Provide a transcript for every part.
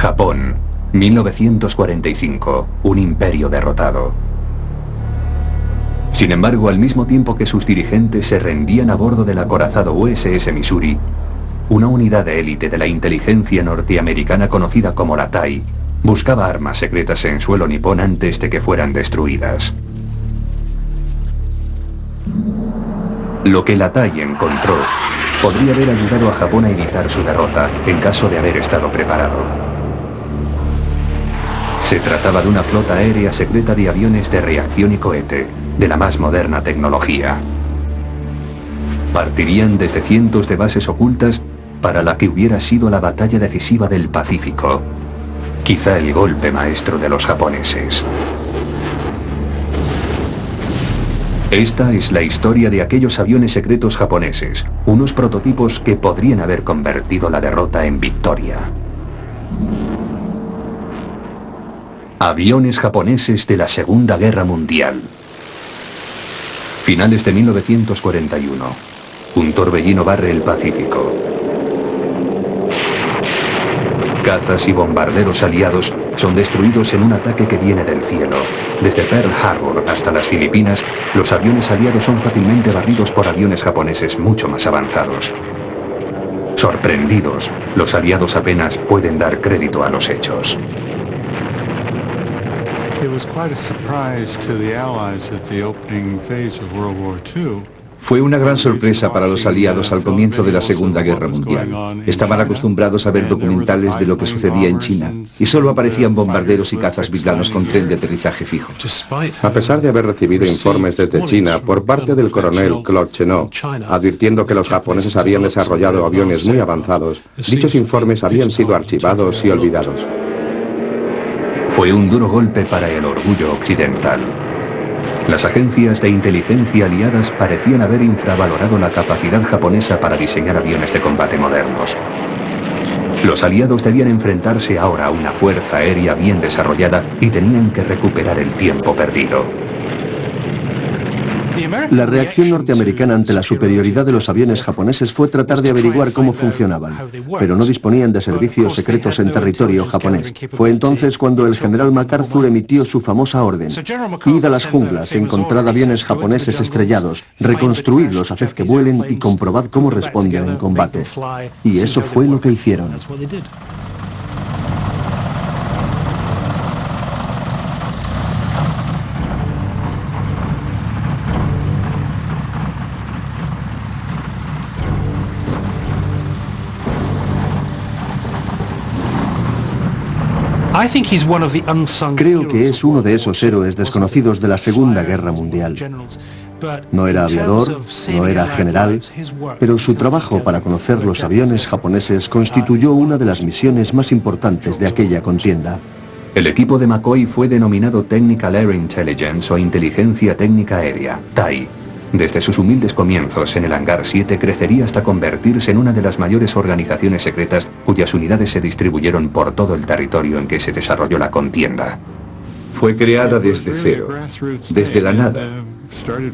Japón, 1945, un imperio derrotado. Sin embargo, al mismo tiempo que sus dirigentes se rendían a bordo del acorazado USS Missouri, una unidad de élite de la inteligencia norteamericana conocida como la TAI buscaba armas secretas en suelo nipón antes de que fueran destruidas. Lo que la TAI encontró podría haber ayudado a Japón a evitar su derrota en caso de haber estado preparado. Se trataba de una flota aérea secreta de aviones de reacción y cohete, de la más moderna tecnología. Partirían desde cientos de bases ocultas para la que hubiera sido la batalla decisiva del Pacífico, quizá el golpe maestro de los japoneses. Esta es la historia de aquellos aviones secretos japoneses, unos prototipos que podrían haber convertido la derrota en victoria. Aviones japoneses de la Segunda Guerra Mundial. Finales de 1941. Un torbellino barre el Pacífico. Cazas y bombarderos aliados son destruidos en un ataque que viene del cielo. Desde Pearl Harbor hasta las Filipinas, los aviones aliados son fácilmente barridos por aviones japoneses mucho más avanzados. Sorprendidos, los aliados apenas pueden dar crédito a los hechos. Fue una gran sorpresa para los aliados al comienzo de la Segunda Guerra Mundial. Estaban acostumbrados a ver documentales de lo que sucedía en China y solo aparecían bombarderos y cazas biplanos con tren de aterrizaje fijo. A pesar de haber recibido informes desde China por parte del coronel Claude Chennault, advirtiendo que los japoneses habían desarrollado aviones muy avanzados, dichos informes habían sido archivados y olvidados. Fue un duro golpe para el orgullo occidental. Las agencias de inteligencia aliadas parecían haber infravalorado la capacidad japonesa para diseñar aviones de combate modernos. Los aliados debían enfrentarse ahora a una fuerza aérea bien desarrollada y tenían que recuperar el tiempo perdido. La reacción norteamericana ante la superioridad de los aviones japoneses fue tratar de averiguar cómo funcionaban, pero no disponían de servicios secretos en territorio japonés. Fue entonces cuando el general MacArthur emitió su famosa orden: id a las junglas, encontrad aviones japoneses estrellados, reconstruidlos, haced que vuelen y comprobad cómo responden en combate. Y eso fue lo que hicieron. Creo que es uno de esos héroes desconocidos de la Segunda Guerra Mundial. No era aviador, no era general, pero su trabajo para conocer los aviones japoneses constituyó una de las misiones más importantes de aquella contienda. El equipo de McCoy fue denominado Technical Air Intelligence o Inteligencia Técnica Aérea, TAI. Desde sus humildes comienzos en el Hangar 7 crecería hasta convertirse en una de las mayores organizaciones secretas cuyas unidades se distribuyeron por todo el territorio en que se desarrolló la contienda. Fue creada desde cero, desde la nada,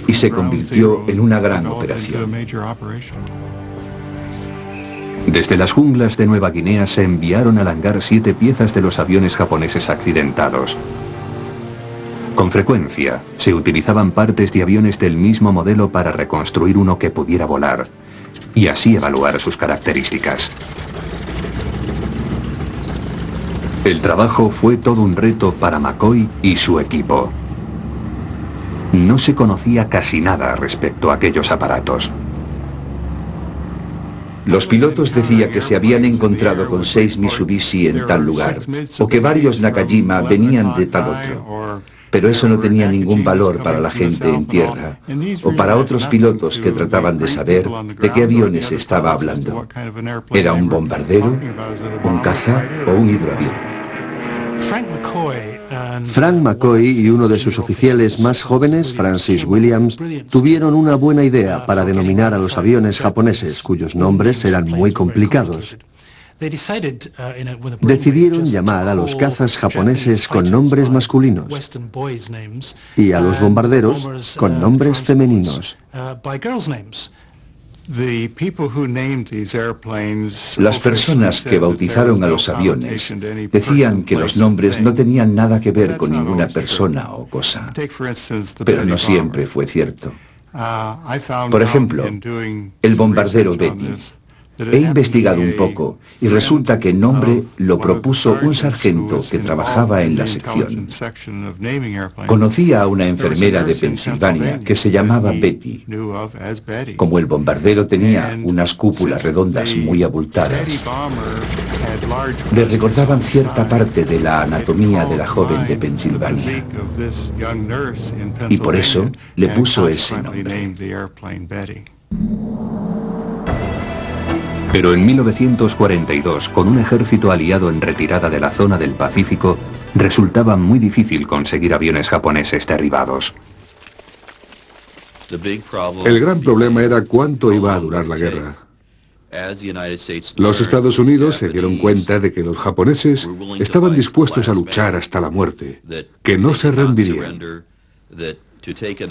y se convirtió en una gran operación. Desde las junglas de Nueva Guinea se enviaron al Hangar 7 piezas de los aviones japoneses accidentados. Con frecuencia, se utilizaban partes de aviones del mismo modelo para reconstruir uno que pudiera volar, y así evaluar sus características. El trabajo fue todo un reto para McCoy y su equipo. No se conocía casi nada respecto a aquellos aparatos. Los pilotos decían que se habían encontrado con 6 Mitsubishi en tal lugar, o que varios Nakajima venían de tal otro. Pero eso no tenía ningún valor para la gente en tierra, o para otros pilotos que trataban de saber de qué aviones se estaba hablando. ¿Era un bombardero, un caza o un hidroavión? Frank McCoy y uno de sus oficiales más jóvenes, Francis Williams, tuvieron una buena idea para denominar a los aviones japoneses, cuyos nombres eran muy complicados. Decidieron llamar a los cazas japoneses con nombres masculinos y a los bombarderos con nombres femeninos. Las personas que bautizaron a los aviones decían que los nombres no tenían nada que ver con ninguna persona o cosa, pero no siempre fue cierto. Por ejemplo, el bombardero Betty. He investigado un poco y resulta que el nombre lo propuso un sargento que trabajaba en la sección. Conocía a una enfermera de Pensilvania que se llamaba Betty. Como el bombardero tenía unas cúpulas redondas muy abultadas, le recordaban cierta parte de la anatomía de la joven de Pensilvania. Y por eso le puso ese nombre. Pero en 1942, con un ejército aliado en retirada de la zona del Pacífico, resultaba muy difícil conseguir aviones japoneses derribados. El gran problema era cuánto iba a durar la guerra. Los Estados Unidos se dieron cuenta de que los japoneses estaban dispuestos a luchar hasta la muerte, que no se rendirían.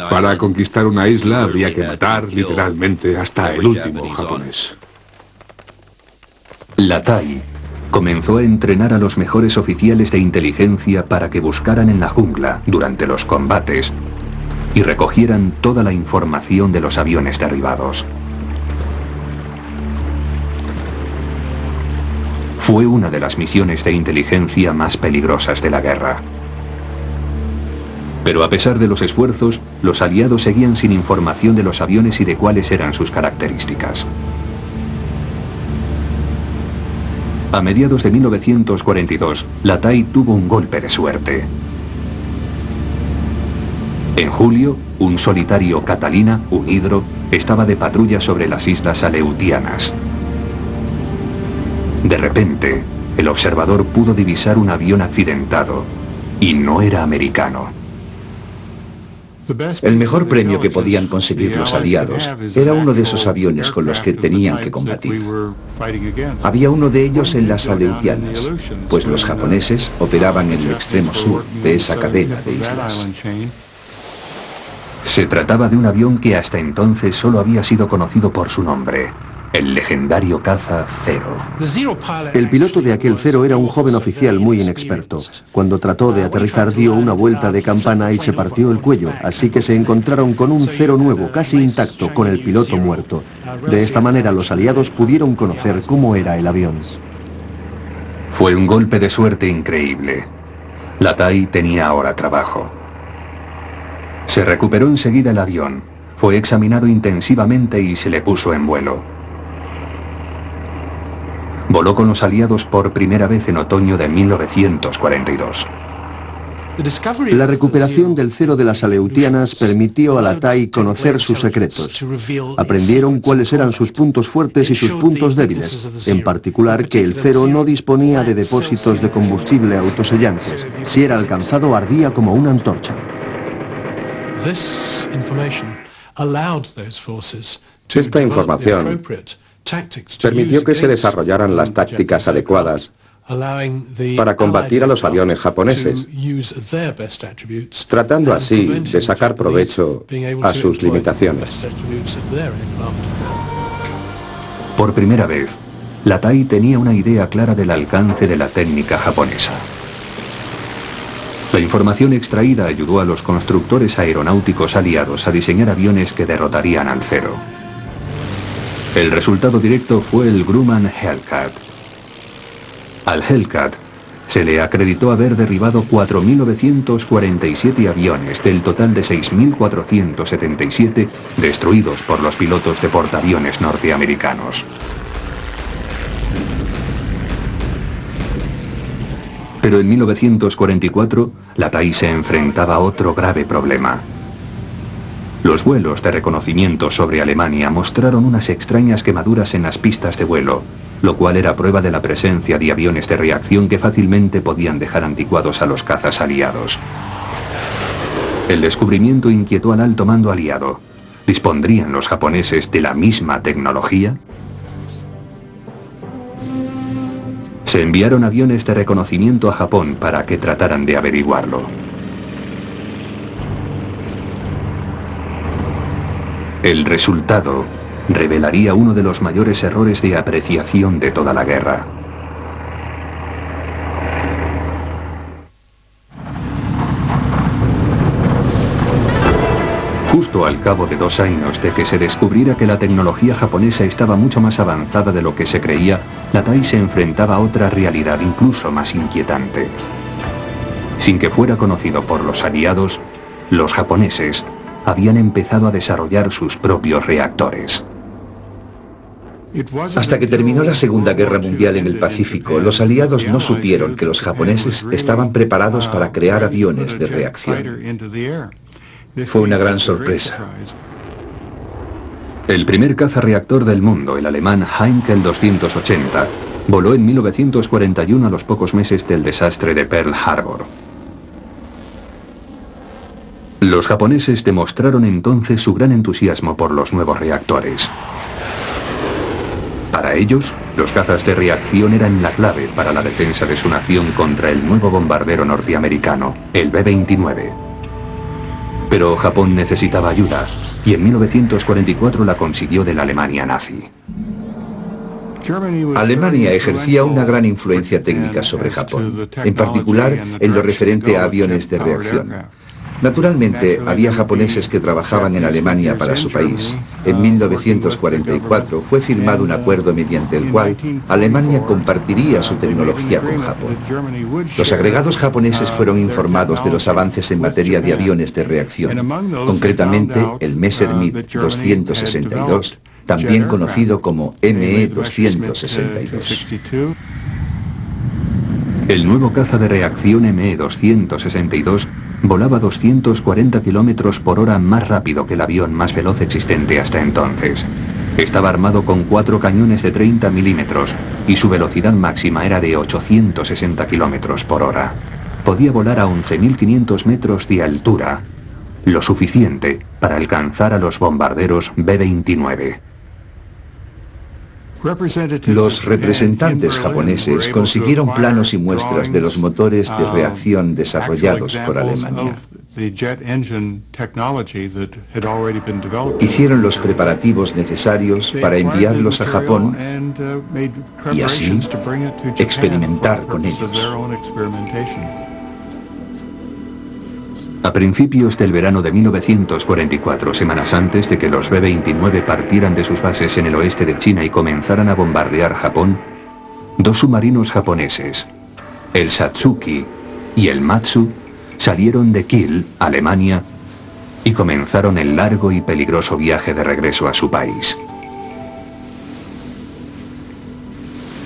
Para conquistar una isla habría que matar literalmente hasta el último japonés. La TAI comenzó a entrenar a los mejores oficiales de inteligencia para que buscaran en la jungla durante los combates y recogieran toda la información de los aviones derribados. Fue una de las misiones de inteligencia más peligrosas de la guerra. Pero a pesar de los esfuerzos, los aliados seguían sin información de los aviones y de cuáles eran sus características. A mediados de 1942, la TAI tuvo un golpe de suerte. En julio, un solitario Catalina, un hidro, estaba de patrulla sobre las islas Aleutianas. De repente, el observador pudo divisar un avión accidentado, y no era americano. El mejor premio que podían conseguir los aliados era uno de esos aviones con los que tenían que combatir. Había uno de ellos en las Aleutianas, pues los japoneses operaban en el extremo sur de esa cadena de islas. Se trataba de un avión que hasta entonces solo había sido conocido por su nombre, el legendario caza Zero. El piloto de aquel Zero era un joven oficial muy inexperto. Cuando trató de aterrizar dio una vuelta de campana y se partió el cuello, así que se encontraron con un Zero nuevo, casi intacto, con el piloto muerto. De esta manera los aliados pudieron conocer cómo era el avión. Fue un golpe de suerte increíble. La TAI tenía ahora trabajo. Se recuperó enseguida el avión, fue examinado intensivamente y se le puso en vuelo. Voló con los aliados por primera vez en otoño de 1942. La recuperación del Zero de las Aleutianas permitió a la TAI conocer sus secretos. Aprendieron cuáles eran sus puntos fuertes y sus puntos débiles, en particular que el Zero no disponía de depósitos de combustible autosellantes. Si era alcanzado, ardía como una antorcha. Esta información permitió que se desarrollaran las tácticas adecuadas para combatir a los aviones japoneses, tratando así de sacar provecho a sus limitaciones. Por primera vez, la TAI tenía una idea clara del alcance de la técnica japonesa. La información extraída ayudó a los constructores aeronáuticos aliados a diseñar aviones que derrotarían al Zero. El resultado directo fue el Grumman Hellcat. Al Hellcat se le acreditó haber derribado 4.947 aviones del total de 6.477 destruidos por los pilotos de portaaviones norteamericanos. Pero en 1944, la TAI se enfrentaba a otro grave problema. Los vuelos de reconocimiento sobre Alemania mostraron unas extrañas quemaduras en las pistas de vuelo, lo cual era prueba de la presencia de aviones de reacción que fácilmente podían dejar anticuados a los cazas aliados. El descubrimiento inquietó al alto mando aliado. ¿Dispondrían los japoneses de la misma tecnología? Se enviaron aviones de reconocimiento a Japón para que trataran de averiguarlo. El resultado revelaría uno de los mayores errores de apreciación de toda la guerra. Justo al cabo de 2 años de que se descubriera que la tecnología japonesa estaba mucho más avanzada de lo que se creía, la TIE se enfrentaba a otra realidad incluso más inquietante. Sin que fuera conocido por los aliados, los japoneses habían empezado a desarrollar sus propios reactores. Hasta que terminó la Segunda Guerra Mundial en el Pacífico, los aliados no supieron que los japoneses estaban preparados para crear aviones de reacción. Fue una gran sorpresa. El primer caza-reactor del mundo, el alemán Heinkel 280, voló en 1941 a los pocos meses del desastre de Pearl Harbor. Los japoneses demostraron entonces su gran entusiasmo por los nuevos reactores. Para ellos, los cazas de reacción eran la clave para la defensa de su nación contra el nuevo bombardero norteamericano, el B-29. Pero Japón necesitaba ayuda, y en 1944 la consiguió de la Alemania nazi. Alemania ejercía una gran influencia técnica sobre Japón, en particular en lo referente a aviones de reacción. Naturalmente, había japoneses que trabajaban en Alemania para su país. En 1944 fue firmado un acuerdo mediante el cual Alemania compartiría su tecnología con Japón. Los agregados japoneses fueron informados de los avances en materia de aviones de reacción, concretamente el Messerschmitt 262, también conocido como ME-262. El nuevo caza de reacción ME-262 volaba 240 km por hora más rápido que el avión más veloz existente hasta entonces. Estaba armado con 4 cañones de 30 milímetros y su velocidad máxima era de 860 km por hora. Podía volar a 11.500 metros de altura, lo suficiente para alcanzar a los bombarderos B-29. Los representantes japoneses consiguieron planos y muestras de los motores de reacción desarrollados por Alemania. Hicieron los preparativos necesarios para enviarlos a Japón y así experimentar con ellos. A principios del verano de 1944, semanas antes de que los B-29 partieran de sus bases en el oeste de China y comenzaran a bombardear Japón, 2 submarinos japoneses, el Satsuki y el Matsu, salieron de Kiel, Alemania, y comenzaron el largo y peligroso viaje de regreso a su país.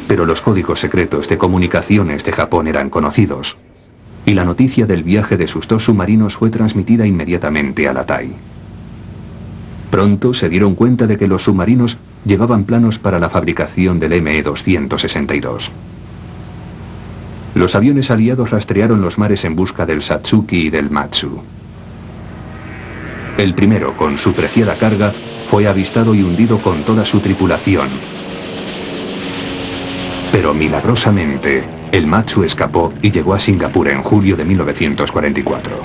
Pero los códigos secretos de comunicaciones de Japón eran conocidos, y la noticia del viaje de sus 2 submarinos fue transmitida inmediatamente a la TIE. Pronto se dieron cuenta de que los submarinos llevaban planos para la fabricación del ME-262. Los aviones aliados rastrearon los mares en busca del Satsuki y del Matsu. El primero, con su preciada carga, fue avistado y hundido con toda su tripulación. Pero milagrosamente, el Matsu escapó y llegó a Singapur en julio de 1944.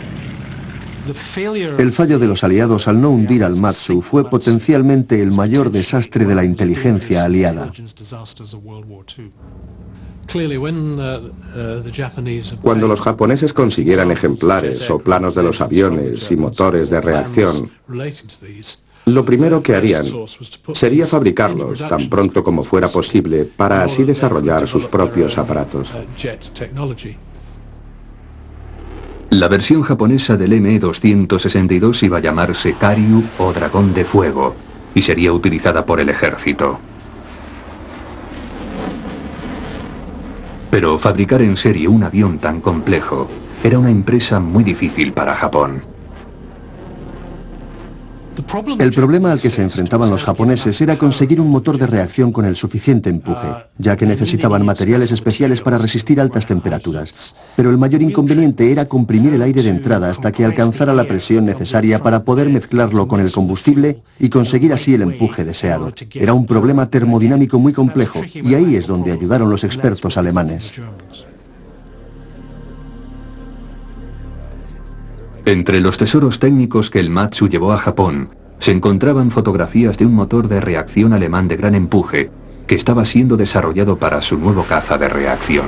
El fallo de los aliados al no hundir al Matsu fue potencialmente el mayor desastre de la inteligencia aliada. Cuando los japoneses consiguieran ejemplares o planos de los aviones y motores de reacción, lo primero que harían sería fabricarlos tan pronto como fuera posible para así desarrollar sus propios aparatos. La versión japonesa del ME-262 iba a llamarse Karyu o Dragón de Fuego y sería utilizada por el ejército. Pero fabricar en serie un avión tan complejo era una empresa muy difícil para Japón. El problema al que se enfrentaban los japoneses era conseguir un motor de reacción con el suficiente empuje, ya que necesitaban materiales especiales para resistir altas temperaturas. Pero el mayor inconveniente era comprimir el aire de entrada hasta que alcanzara la presión necesaria para poder mezclarlo con el combustible y conseguir así el empuje deseado. Era un problema termodinámico muy complejo, y ahí es donde ayudaron los expertos alemanes. Entre los tesoros técnicos que el Matsu llevó a Japón, se encontraban fotografías de un motor de reacción alemán de gran empuje que estaba siendo desarrollado para su nuevo caza de reacción.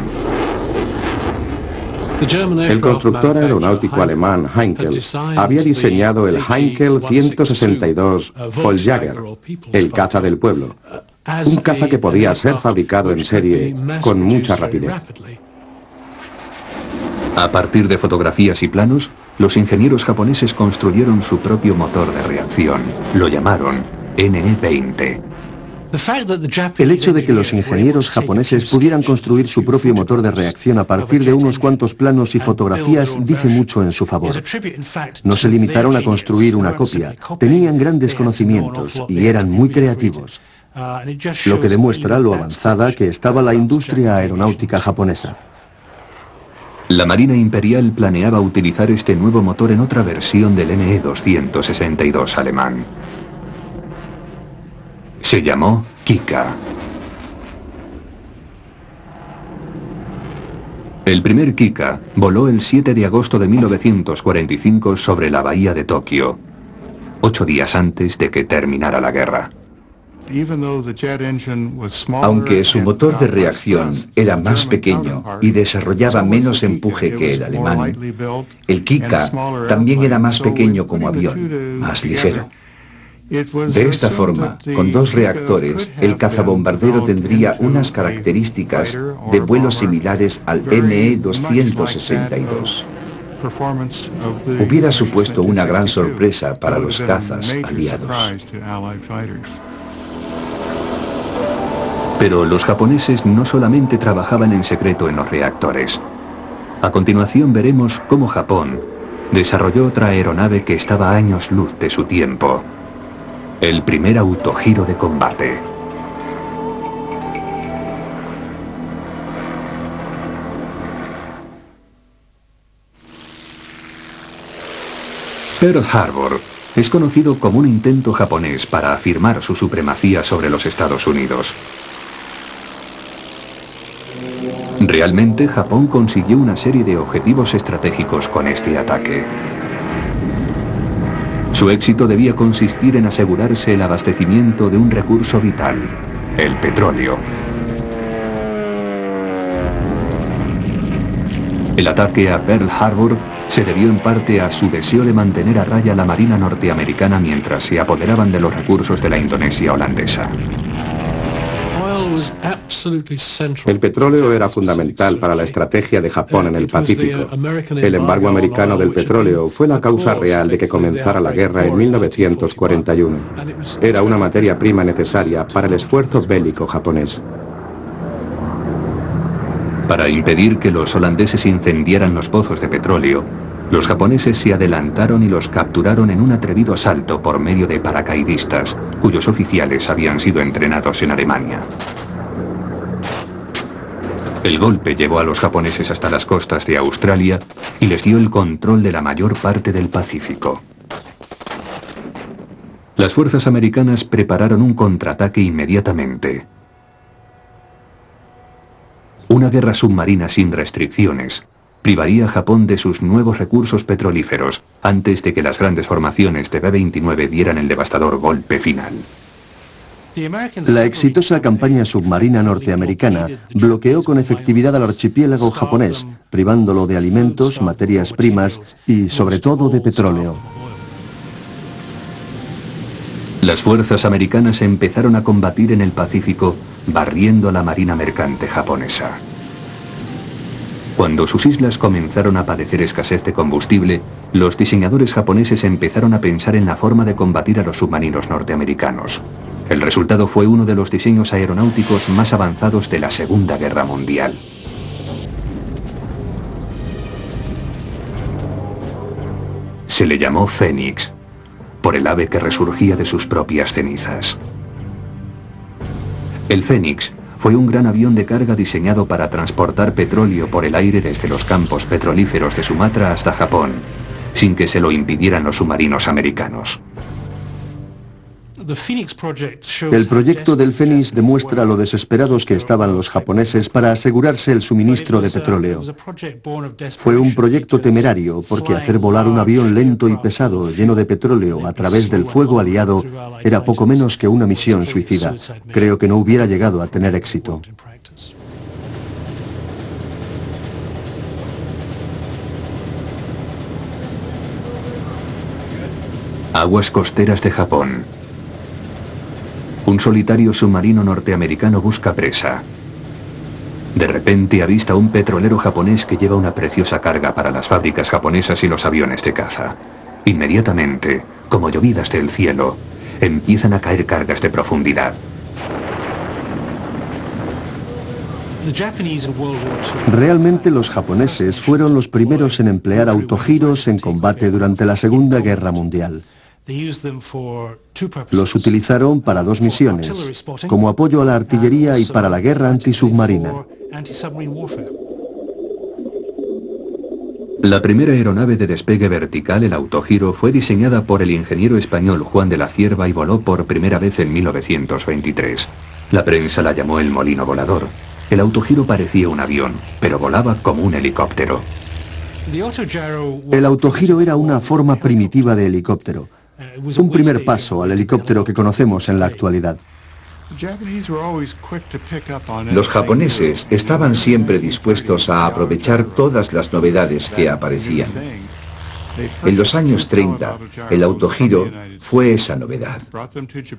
El constructor aeronáutico alemán Heinkel había diseñado el Heinkel 162 Volksjäger, el caza del pueblo, un caza que podía ser fabricado en serie con mucha rapidez. A partir de fotografías y planos, los ingenieros japoneses construyeron su propio motor de reacción. Lo llamaron NE-20. El hecho de que los ingenieros japoneses pudieran construir su propio motor de reacción a partir de unos cuantos planos y fotografías dice mucho en su favor. No se limitaron a construir una copia, tenían grandes conocimientos y eran muy creativos, lo que demuestra lo avanzada que estaba la industria aeronáutica japonesa. La Marina Imperial planeaba utilizar este nuevo motor en otra versión del ME-262 alemán. Se llamó Kika. El primer Kika voló el 7 de agosto de 1945 sobre la bahía de Tokio, 8 días antes de que terminara la guerra. Aunque su motor de reacción era más pequeño y desarrollaba menos empuje que el alemán, el Kika también era más pequeño como avión, más ligero. De esta forma, con dos reactores, el cazabombardero tendría unas características de vuelo similares al ME-262. Hubiera supuesto una gran sorpresa para los cazas aliados. Pero los japoneses no solamente trabajaban en secreto en los reactores. A continuación veremos cómo Japón desarrolló otra aeronave que estaba a años luz de su tiempo. El primer autogiro de combate. Pearl Harbor es conocido como un intento japonés para afirmar su supremacía sobre los Estados Unidos. Realmente, Japón consiguió una serie de objetivos estratégicos con este ataque. Su éxito debía consistir en asegurarse el abastecimiento de un recurso vital, el petróleo. El ataque a Pearl Harbor se debió en parte a su deseo de mantener a raya la Marina norteamericana mientras se apoderaban de los recursos de la Indonesia holandesa. El petróleo era fundamental para la estrategia de Japón en el Pacífico. El embargo americano del petróleo fue la causa real de que comenzara la guerra en 1941. Era una materia prima necesaria para el esfuerzo bélico japonés. Para impedir que los holandeses incendiaran los pozos de petróleo, los japoneses se adelantaron y los capturaron en un atrevido asalto por medio de paracaidistas, cuyos oficiales habían sido entrenados en Alemania. El golpe llevó a los japoneses hasta las costas de Australia y les dio el control de la mayor parte del Pacífico. Las fuerzas americanas prepararon un contraataque inmediatamente. Una guerra submarina sin restricciones privaría a Japón de sus nuevos recursos petrolíferos antes de que las grandes formaciones de B-29 dieran el devastador golpe final. La exitosa campaña submarina norteamericana bloqueó con efectividad al archipiélago japonés, privándolo de alimentos, materias primas y, sobre todo, de petróleo. Las fuerzas americanas empezaron a combatir en el Pacífico, barriendo a la marina mercante japonesa. Cuando sus islas comenzaron a padecer escasez de combustible, los diseñadores japoneses empezaron a pensar en la forma de combatir a los submarinos norteamericanos. El resultado fue uno de los diseños aeronáuticos más avanzados de la Segunda Guerra Mundial. Se le llamó Fénix, por el ave que resurgía de sus propias cenizas. El Fénix fue un gran avión de carga diseñado para transportar petróleo por el aire desde los campos petrolíferos de Sumatra hasta Japón, sin que se lo impidieran los submarinos americanos. El proyecto del Fénix demuestra lo desesperados que estaban los japoneses para asegurarse el suministro de petróleo. Fue un proyecto temerario porque hacer volar un avión lento y pesado lleno de petróleo a través del fuego aliado era poco menos que una misión suicida. Creo que no hubiera llegado a tener éxito. Aguas costeras de Japón. Un solitario submarino norteamericano busca presa. De repente avista un petrolero japonés que lleva una preciosa carga para las fábricas japonesas y los aviones de caza. Inmediatamente, como llovidas del cielo, empiezan a caer cargas de profundidad. Realmente los japoneses fueron los primeros en emplear autogiros en combate durante la Segunda Guerra Mundial. Los utilizaron para dos misiones, como apoyo a la artillería y para la guerra antisubmarina. La primera aeronave de despegue vertical, el autogiro, fue diseñada por el ingeniero español Juan de la Cierva y voló por primera vez en 1923. La prensa la llamó el molino volador. El autogiro parecía un avión, pero volaba como un helicóptero. El autogiro era una forma primitiva de helicóptero. Un primer paso al helicóptero que conocemos en la actualidad. Los japoneses estaban siempre dispuestos a aprovechar todas las novedades que aparecían. En los años 30, el autogiro fue esa novedad.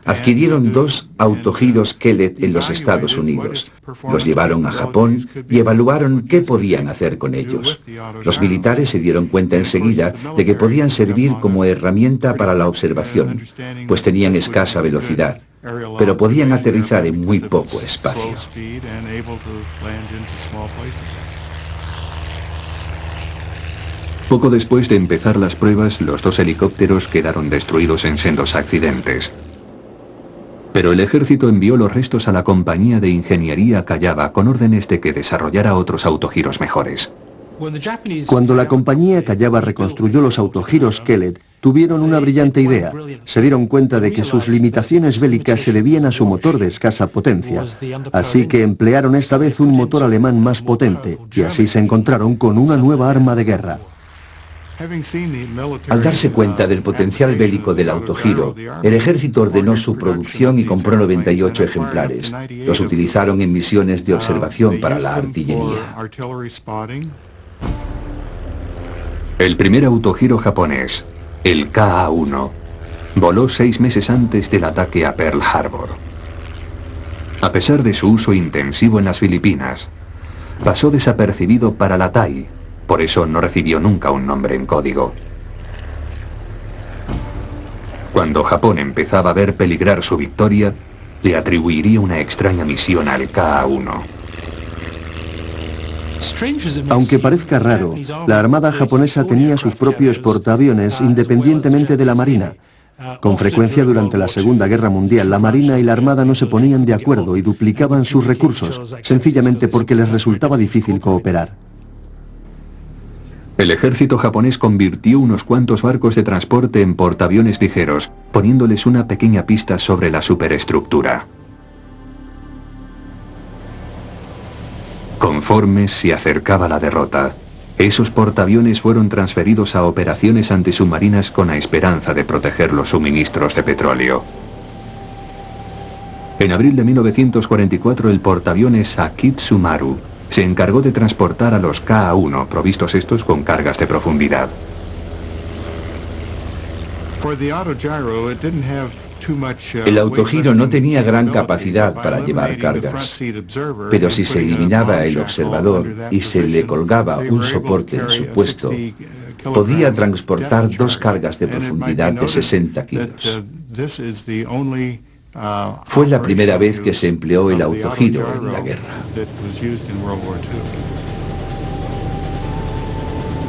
Adquirieron 2 autogiros Kellett en los Estados Unidos. Los llevaron a Japón y evaluaron qué podían hacer con ellos. Los militares se dieron cuenta enseguida de que podían servir como herramienta para la observación, pues tenían escasa velocidad, pero podían aterrizar en muy poco espacio. Poco después de empezar las pruebas, los 2 helicópteros quedaron destruidos en sendos accidentes. Pero el ejército envió los restos a la compañía de ingeniería Kayaba con órdenes de que desarrollara otros autogiros mejores. Cuando la compañía Kayaba reconstruyó los autogiros Kellett, tuvieron una brillante idea. Se dieron cuenta de que sus limitaciones bélicas se debían a su motor de escasa potencia. Así que emplearon esta vez un motor alemán más potente, y así se encontraron con una nueva arma de guerra. Al darse cuenta del potencial bélico del autogiro, el ejército ordenó su producción y compró 98 ejemplares. Los utilizaron en misiones de observación para la artillería. El primer autogiro japonés, el KA-1, voló 6 meses antes del ataque a Pearl Harbor. A pesar de su uso intensivo en las Filipinas, pasó desapercibido para la TAI. Por eso no recibió nunca un nombre en código. Cuando Japón empezaba a ver peligrar su victoria, le atribuiría una extraña misión al KA-1. Aunque parezca raro, la Armada japonesa tenía sus propios portaaviones independientemente de la Marina. Con frecuencia durante la Segunda Guerra Mundial, la Marina y la Armada no se ponían de acuerdo y duplicaban sus recursos, sencillamente porque les resultaba difícil cooperar. El ejército japonés convirtió unos cuantos barcos de transporte en portaaviones ligeros, poniéndoles una pequeña pista sobre la superestructura. Conforme se acercaba la derrota, esos portaaviones fueron transferidos a operaciones antisubmarinas con la esperanza de proteger los suministros de petróleo. En abril de 1944, el portaaviones Akitsumaru se encargó de transportar a los KA-1, provistos estos con cargas de profundidad. El autogiro no tenía gran capacidad para llevar cargas, pero si se eliminaba el observador y se le colgaba un soporte en su puesto, podía transportar 2 cargas de profundidad de 60 kilos. Fue la primera vez que se empleó el autogiro en la guerra.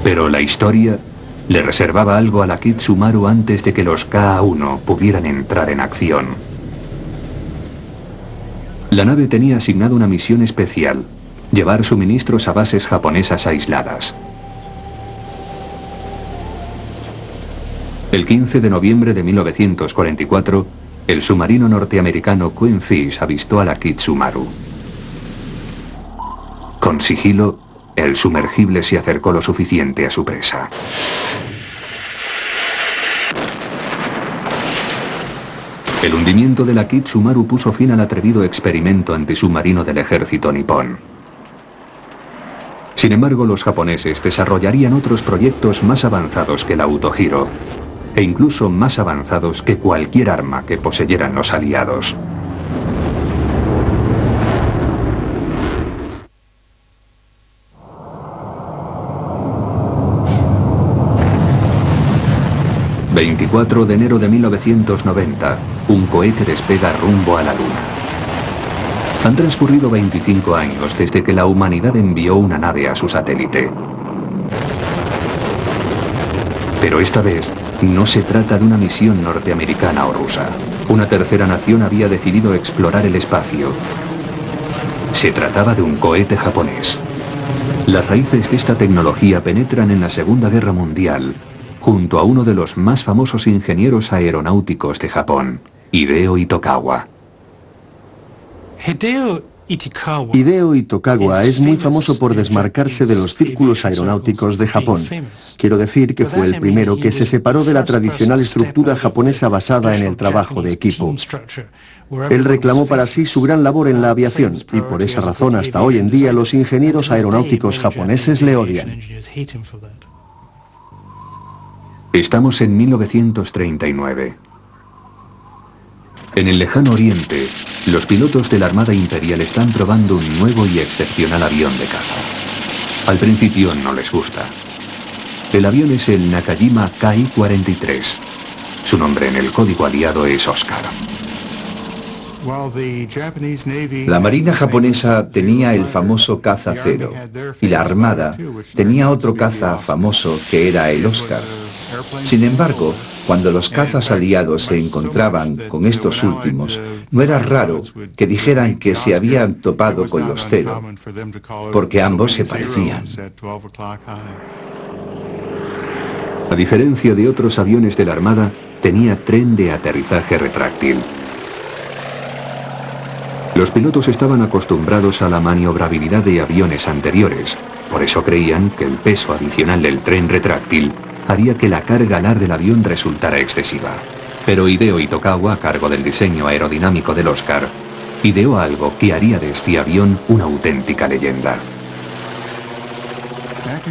Pero la historia le reservaba algo a la Akitsumaru antes de que los KA-1 pudieran entrar en acción. La nave tenía asignada una misión especial: llevar suministros a bases japonesas aisladas. El 15 de noviembre de 1944, el submarino norteamericano Queen Fish avistó a la Kitsumaru. Con sigilo, el sumergible se acercó lo suficiente a su presa. El hundimiento de la Kitsumaru puso fin al atrevido experimento antisubmarino del ejército nipón. Sin embargo, los japoneses desarrollarían otros proyectos más avanzados que el autogiro, e incluso más avanzados que cualquier arma que poseyeran los aliados. ...24 de enero de 1990... un cohete despega rumbo a la Luna. Han transcurrido 25 años desde que la humanidad envió una nave a su satélite. Pero esta vez no se trata de una misión norteamericana o rusa. Una tercera nación había decidido explorar el espacio. Se trataba de un cohete japonés. Las raíces de esta tecnología penetran en la Segunda Guerra Mundial, junto a uno de los más famosos ingenieros aeronáuticos de Japón, Hideo Itokawa. Hideo Itokawa es muy famoso por desmarcarse de los círculos aeronáuticos de Japón. Quiero decir que fue el primero que se separó de la tradicional estructura japonesa basada en el trabajo de equipo. Él reclamó para sí su gran labor en la aviación y por esa razón hasta hoy en día los ingenieros aeronáuticos japoneses le odian. Estamos en 1939. En el lejano oriente, los pilotos de la Armada Imperial están probando un nuevo y excepcional avión de caza. Al principio no les gusta. El avión es el Nakajima Ki-43. Su nombre en el código aliado es Oscar. La Marina japonesa tenía el famoso caza Zero y la Armada tenía otro caza famoso que era el Oscar. Sin embargo, cuando los cazas aliados se encontraban con estos últimos, no era raro que dijeran que se habían topado con los Zero, porque ambos se parecían. A diferencia de otros aviones de la Armada, tenía tren de aterrizaje retráctil. Los pilotos estaban acostumbrados a la maniobrabilidad de aviones anteriores, por eso creían que el peso adicional del tren retráctil haría que la carga alar del avión resultara excesiva. Pero Hideo Itokawa, a cargo del diseño aerodinámico del Oscar, ideó algo que haría de este avión una auténtica leyenda.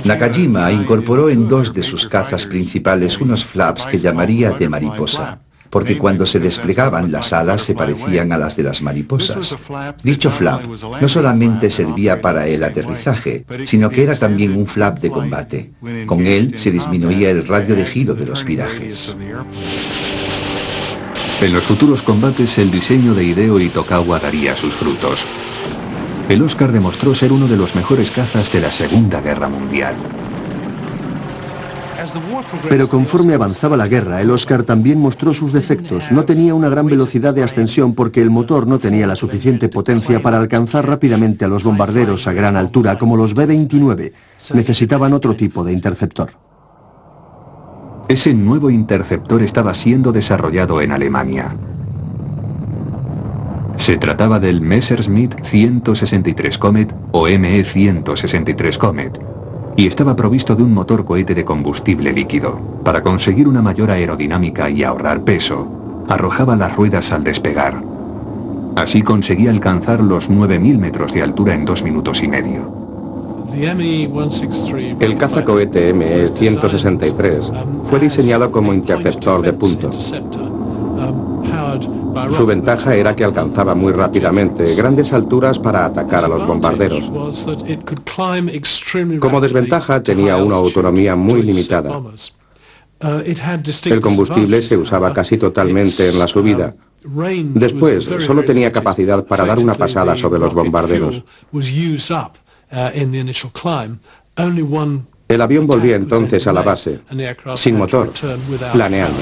Nakajima incorporó en dos de sus cazas principales unos flaps que llamaría de mariposa, porque cuando se desplegaban las alas se parecían a las de las mariposas. Dicho flap no solamente servía para el aterrizaje, sino que era también un flap de combate. Con él se disminuía el radio de giro de los virajes. En los futuros combates, el diseño de Hideo Itokawa daría sus frutos. El Oscar demostró ser uno de los mejores cazas de la Segunda Guerra Mundial. Pero conforme avanzaba la guerra, el Oscar también mostró sus defectos. No tenía una gran velocidad de ascensión porque el motor no tenía la suficiente potencia para alcanzar rápidamente a los bombarderos a gran altura como los B-29. Necesitaban otro tipo de interceptor. Ese nuevo interceptor estaba siendo desarrollado en Alemania. Se trataba del Messerschmitt 163 Comet o ME-163 Comet, y estaba provisto de un motor cohete de combustible líquido. Para conseguir una mayor aerodinámica y ahorrar peso, arrojaba las ruedas al despegar. Así conseguía alcanzar los 9.000 metros de altura en 2 minutos y medio. El cazacohete ME-163 fue diseñado como interceptor de punto. Su ventaja era que alcanzaba muy rápidamente grandes alturas para atacar a los bombarderos. Como desventaja tenía una autonomía muy limitada. El combustible se usaba casi totalmente en la subida. Después solo tenía capacidad para dar una pasada sobre los bombarderos. El avión volvía entonces a la base, sin motor, planeando.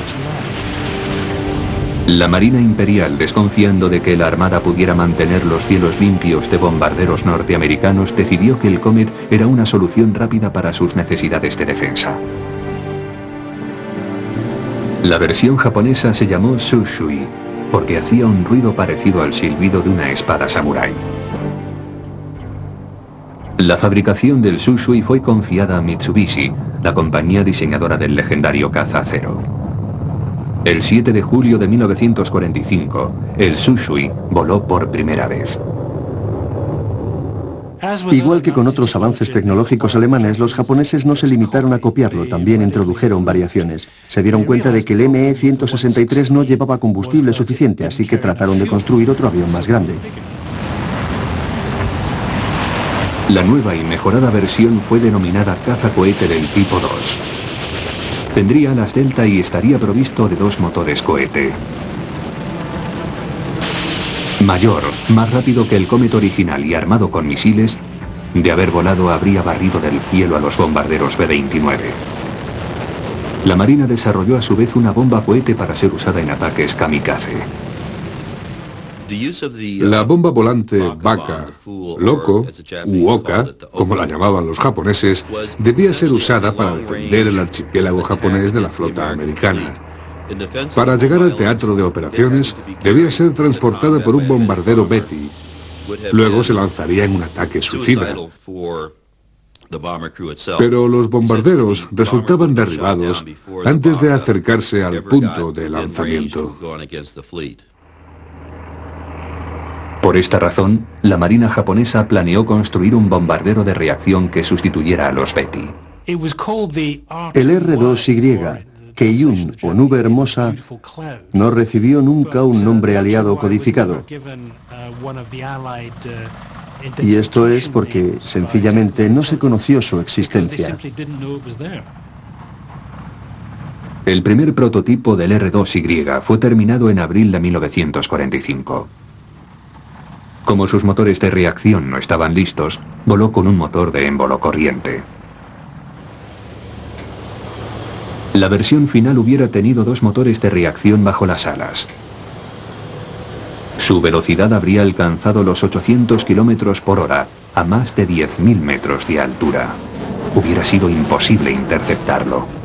La Marina Imperial, desconfiando de que la Armada pudiera mantener los cielos limpios de bombarderos norteamericanos, decidió que el Comet era una solución rápida para sus necesidades de defensa. La versión japonesa se llamó Tsushui porque hacía un ruido parecido al silbido de una espada samurái. La fabricación del Shushui fue confiada a Mitsubishi, la compañía diseñadora del legendario caza Zero. El 7 de julio de 1945, el Shushui voló por primera vez. Igual que con otros avances tecnológicos alemanes, los japoneses no se limitaron a copiarlo, también introdujeron variaciones. Se dieron cuenta de que el ME-163 no llevaba combustible suficiente, así que trataron de construir otro avión más grande. La nueva y mejorada versión fue denominada caza-cohete del tipo 2. Tendría alas delta y estaría provisto de 2 motores cohete. Mayor, más rápido que el Comet original y armado con misiles, de haber volado habría barrido del cielo a los bombarderos B-29. La Marina desarrolló a su vez una bomba cohete para ser usada en ataques kamikaze. La bomba volante Baka, Loco, u Oka, como la llamaban los japoneses, debía ser usada para defender el archipiélago japonés de la flota americana. Para llegar al teatro de operaciones, debía ser transportada por un bombardero Betty. Luego se lanzaría en un ataque suicida. Pero los bombarderos resultaban derribados antes de acercarse al punto de lanzamiento. Por esta razón, la Marina japonesa planeó construir un bombardero de reacción que sustituyera a los Betty. El R-2Y, Keiyun o Nube Hermosa, no recibió nunca un nombre aliado codificado. Y esto es porque, sencillamente, no se conoció su existencia. El primer prototipo del R-2Y fue terminado en abril de 1945. Como sus motores de reacción no estaban listos, voló con un motor de émbolo corriente. La versión final hubiera tenido 2 motores de reacción bajo las alas. Su velocidad habría alcanzado los 800 km por hora a más de 10.000 metros de altura. Hubiera sido imposible interceptarlo.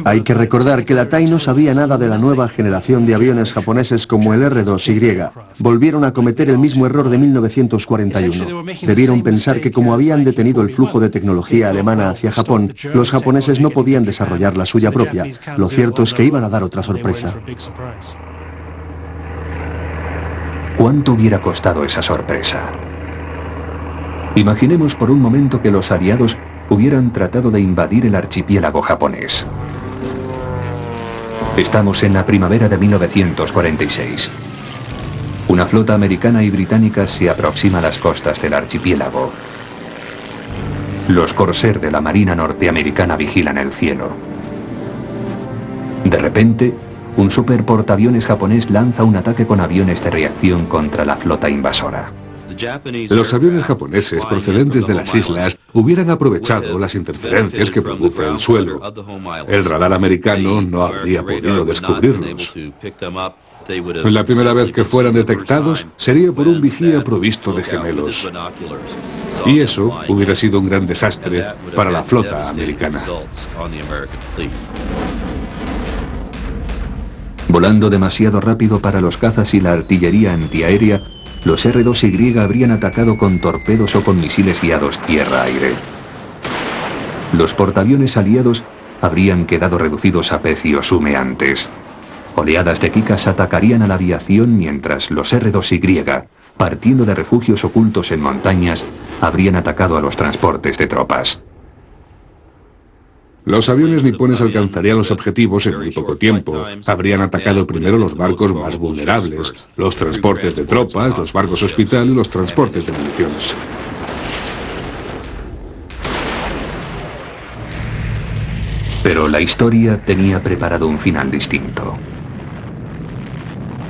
Hay que recordar que la TAI no sabía nada de la nueva generación de aviones japoneses como el R-2Y. Volvieron a cometer el mismo error de 1941. Debieron pensar que como habían detenido el flujo de tecnología alemana hacia Japón, los japoneses no podían desarrollar la suya propia. Lo cierto es que iban a dar otra sorpresa. ¿Cuánto hubiera costado esa sorpresa? Imaginemos por un momento que los aliados hubieran tratado de invadir el archipiélago japonés. Estamos en la primavera de 1946. Una flota americana y británica se aproxima a las costas del archipiélago. Los Corsair de la Marina norteamericana vigilan el cielo. De repente, un superportaaviones japonés lanza un ataque con aviones de reacción contra la flota invasora. Los aviones japoneses procedentes de las islas hubieran aprovechado las interferencias que produce el suelo. El radar americano no habría podido descubrirlos. La primera vez que fueran detectados sería por un vigía provisto de gemelos. Y eso hubiera sido un gran desastre para la flota americana. Volando demasiado rápido para los cazas y la artillería antiaérea, los R-2Y habrían atacado con torpedos o con misiles guiados tierra-aire. Los portaaviones aliados habrían quedado reducidos a pecios humeantes. Oleadas de Kikas atacarían a la aviación mientras los R-2Y, partiendo de refugios ocultos en montañas, habrían atacado a los transportes de tropas. Los aviones nipones alcanzarían los objetivos en muy poco tiempo. Habrían atacado primero los barcos más vulnerables, los transportes de tropas, los barcos hospital y los transportes de municiones. Pero la historia tenía preparado un final distinto.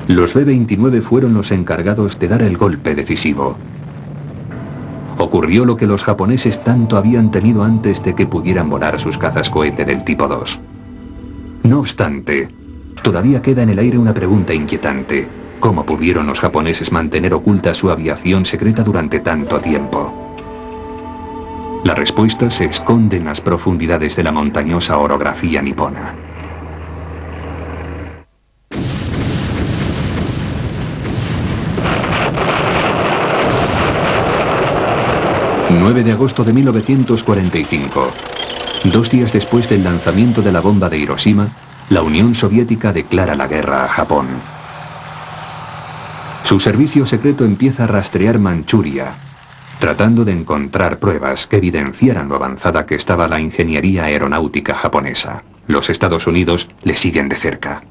Los B-29 fueron los encargados de dar el golpe decisivo. Ocurrió lo que los japoneses tanto habían temido antes de que pudieran volar sus cazas cohete del tipo 2. No obstante, todavía queda en el aire una pregunta inquietante. ¿Cómo pudieron los japoneses mantener oculta su aviación secreta durante tanto tiempo? La respuesta se esconde en las profundidades de la montañosa orografía nipona. 9 de agosto de 1945. 2 días después del lanzamiento de la bomba de Hiroshima, la Unión Soviética declara la guerra a Japón. Su servicio secreto empieza a rastrear Manchuria, tratando de encontrar pruebas que evidenciaran lo avanzada que estaba la ingeniería aeronáutica japonesa. Los Estados Unidos le siguen de cerca.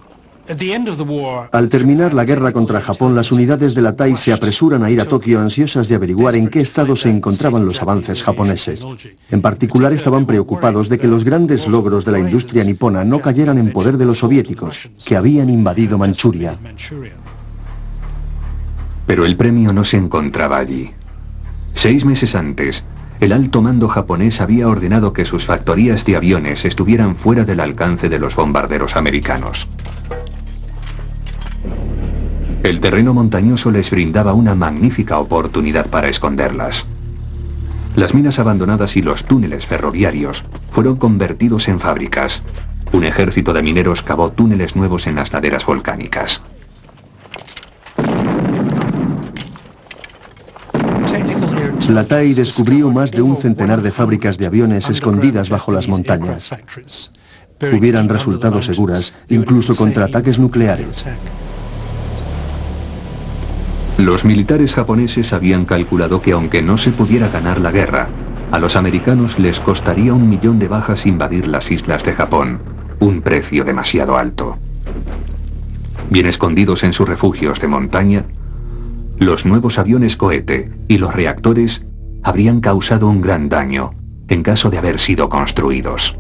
Al terminar la guerra contra Japón, las unidades de la TAI se apresuran a ir a Tokio ansiosas de averiguar en qué estado se encontraban los avances japoneses. En particular, estaban preocupados de que los grandes logros de la industria nipona no cayeran en poder de los soviéticos, que habían invadido Manchuria. Pero el premio no se encontraba allí. 6 meses antes, el alto mando japonés había ordenado que sus factorías de aviones estuvieran fuera del alcance de los bombarderos americanos. El terreno montañoso les brindaba una magnífica oportunidad para esconderlas. Las minas abandonadas y los túneles ferroviarios fueron convertidos en fábricas. Un ejército de mineros cavó túneles nuevos en las laderas volcánicas. La TAI descubrió más de un centenar de fábricas de aviones escondidas bajo las montañas. Hubieran resultado seguras, incluso contra ataques nucleares. Los militares japoneses habían calculado que aunque no se pudiera ganar la guerra, a los americanos les costaría 1 millón de bajas invadir las islas de Japón, un precio demasiado alto. Bien escondidos en sus refugios de montaña, los nuevos aviones cohete y los reactores habrían causado un gran daño en caso de haber sido construidos.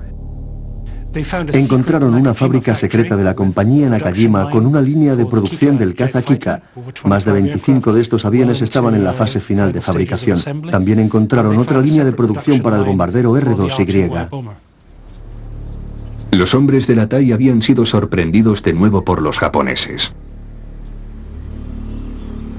Encontraron una fábrica secreta de la compañía Nakajima con una línea de producción del caza Kika. Más de 25 de estos aviones estaban en la fase final de fabricación. También encontraron otra línea de producción para el bombardero R-2Y. Los hombres de la TAI habían sido sorprendidos de nuevo por los japoneses.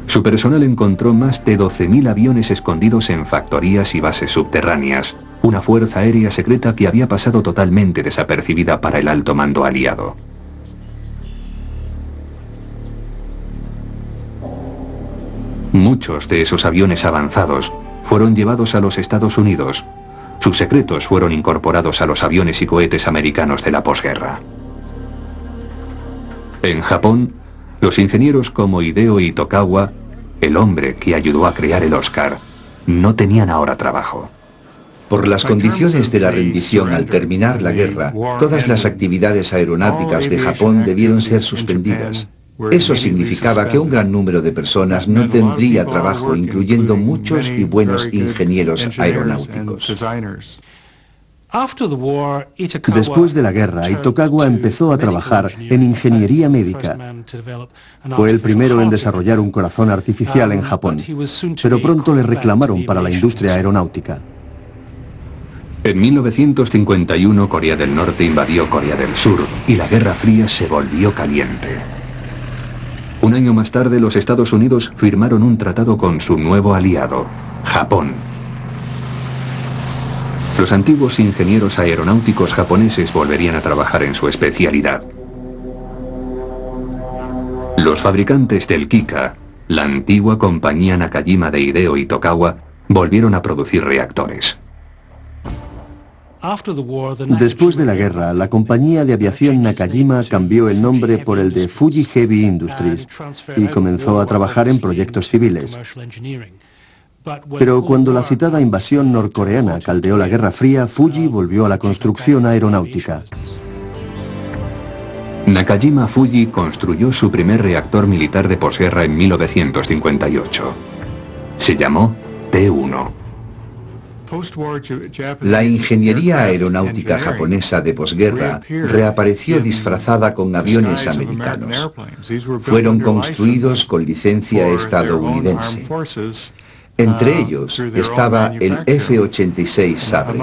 Su personal encontró más de 12.000 aviones escondidos en factorías y bases subterráneas, una fuerza aérea secreta que había pasado totalmente desapercibida para el alto mando aliado. Muchos de esos aviones avanzados fueron llevados a los Estados Unidos. Sus secretos fueron incorporados a los aviones y cohetes americanos de la posguerra. En Japón, los ingenieros como Hideo Itokawa, el hombre que ayudó a crear el Oscar, no tenían ahora trabajo. Por las condiciones de la rendición al terminar la guerra, todas las actividades aeronáuticas de Japón debieron ser suspendidas. Eso significaba que un gran número de personas no tendría trabajo, incluyendo muchos y buenos ingenieros aeronáuticos. Después de la guerra, Itokawa empezó a trabajar en ingeniería médica. Fue el primero en desarrollar un corazón artificial en Japón, pero pronto le reclamaron para la industria aeronáutica. En 1951, Corea del Norte invadió Corea del Sur y la Guerra Fría se volvió caliente. Un año más tarde, los Estados Unidos firmaron un tratado con su nuevo aliado, Japón. Los antiguos ingenieros aeronáuticos japoneses volverían a trabajar en su especialidad. Los fabricantes del Kika, la antigua compañía Nakajima de Hideo Itokawa, volvieron a producir reactores. Después de la guerra, la compañía de aviación Nakajima cambió el nombre por el de Fuji Heavy Industries y comenzó a trabajar en proyectos civiles. Pero cuando la citada invasión norcoreana caldeó la Guerra Fría, Fuji volvió a la construcción aeronáutica. Nakajima Fuji construyó su primer reactor militar de posguerra en 1958. Se llamó T-1. La ingeniería aeronáutica japonesa de posguerra reapareció disfrazada con aviones americanos. Fueron construidos con licencia estadounidense. Entre ellos estaba el F-86 Sabre,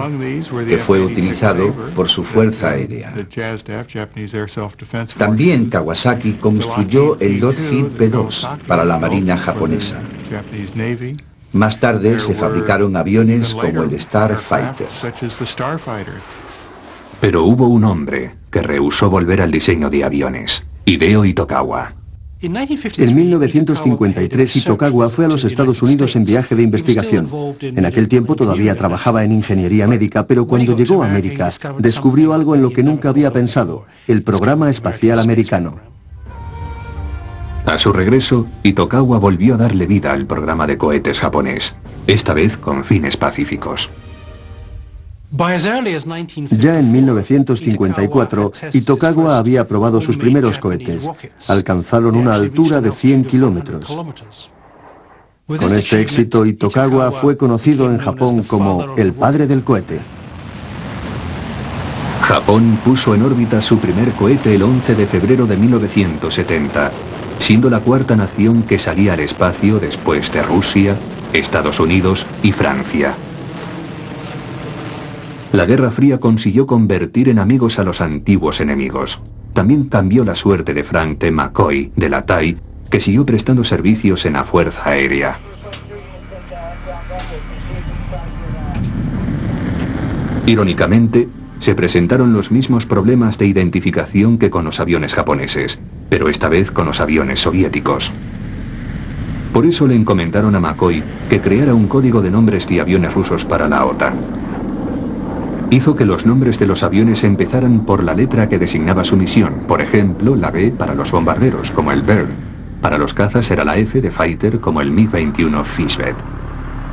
que fue utilizado por su fuerza aérea. También Kawasaki construyó el Lockheed P-2 para la Marina japonesa. Más tarde se fabricaron aviones como el Starfighter. Pero hubo un hombre que rehusó volver al diseño de aviones, Hideo Itokawa. En 1953, Itokawa fue a los Estados Unidos en viaje de investigación. En aquel tiempo todavía trabajaba en ingeniería médica, pero cuando llegó a América, descubrió algo en lo que nunca había pensado: el programa espacial americano. A su regreso, Itokawa volvió a darle vida al programa de cohetes japonés, esta vez con fines pacíficos. Ya en 1954, Itokawa había probado sus primeros cohetes. Alcanzaron una altura de 100 kilómetros. Con este éxito, Itokawa fue conocido en Japón como el padre del cohete. Japón puso en órbita su primer cohete el 11 de febrero de 1970, siendo la cuarta nación que salía al espacio después de Rusia, Estados Unidos y Francia. La Guerra Fría consiguió convertir en amigos a los antiguos enemigos. También cambió la suerte de Frank T. McCoy, de la TAI, que siguió prestando servicios en la Fuerza Aérea. Irónicamente, se presentaron los mismos problemas de identificación que con los aviones japoneses, pero esta vez con los aviones soviéticos. Por eso le encomendaron a McCoy que creara un código de nombres de aviones rusos para la OTAN. Hizo que los nombres de los aviones empezaran por la letra que designaba su misión, por ejemplo, la B para los bombarderos, como el Bear. Para los cazas era la F de Fighter, como el MiG-21 Fishbed.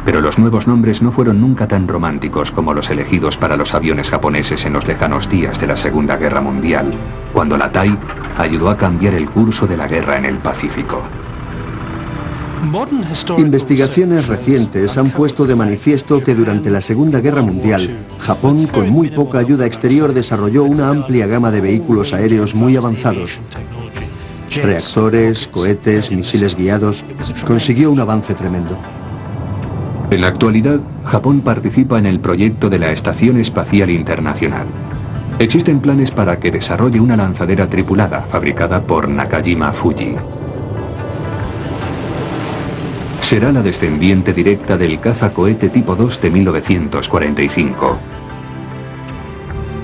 Pero los nuevos nombres no fueron nunca tan románticos como los elegidos para los aviones japoneses en los lejanos días de la Segunda Guerra Mundial, cuando la TAI ayudó a cambiar el curso de la guerra en el Pacífico. Investigaciones recientes han puesto de manifiesto que durante la Segunda Guerra Mundial, Japón, con muy poca ayuda exterior, desarrolló una amplia gama de vehículos aéreos muy avanzados. Reactores, cohetes, misiles guiados. Consiguió un avance tremendo. En la actualidad, Japón participa en el proyecto de la Estación Espacial Internacional. Existen planes para que desarrolle una lanzadera tripulada fabricada por Nakajima Fuji. Será la descendiente directa del cazacohete tipo 2 de 1945.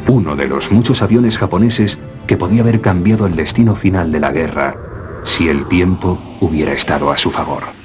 Uno de los muchos aviones japoneses que podía haber cambiado el destino final de la guerra si el tiempo hubiera estado a su favor.